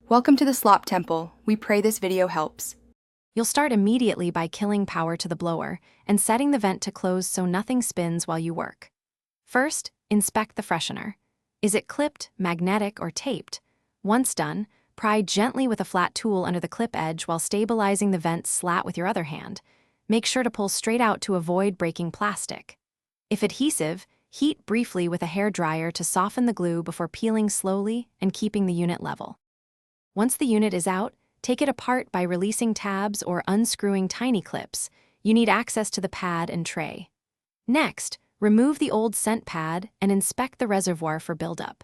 Welcome to the Slop Temple. We pray this video helps. You'll start immediately by killing power to the blower and setting the vent to close so nothing spins while you work. First, inspect the freshener. Is it clipped, magnetic, or taped? Once done, pry gently with a flat tool under the clip edge while stabilizing the vent slat with your other hand. Make sure to pull straight out to avoid breaking plastic. If adhesive, heat briefly with a hair dryer to soften the glue before peeling slowly and keeping the unit level. Once the unit is out, take it apart by releasing tabs or unscrewing tiny clips. You need access to the pad and tray. Next, remove the old scent pad and inspect the reservoir for buildup.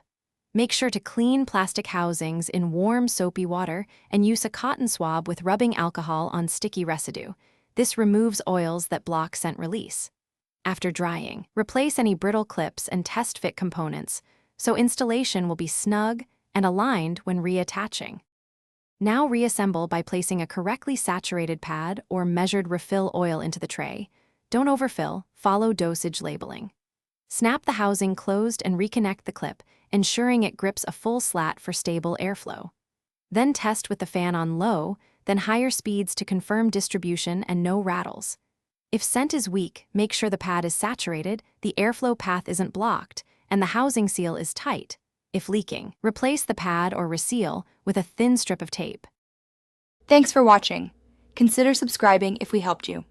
Make sure to clean plastic housings in warm, soapy water and use a cotton swab with rubbing alcohol on sticky residue. This removes oils that block scent release. After drying, replace any brittle clips and test fit components, so installation will be snug and aligned when reattaching. Now reassemble by placing a correctly saturated pad or measured refill oil into the tray. Don't overfill, follow dosage labeling. Snap the housing closed and reconnect the clip, ensuring it grips a full slat for stable airflow. Then test with the fan on low, then higher speeds to confirm distribution and no rattles. If scent is weak, make sure the pad is saturated, the airflow path isn't blocked, and the housing seal is tight. If leaking, replace the pad or reseal with a thin strip of tape. Thanks for watching. Consider subscribing if we helped you.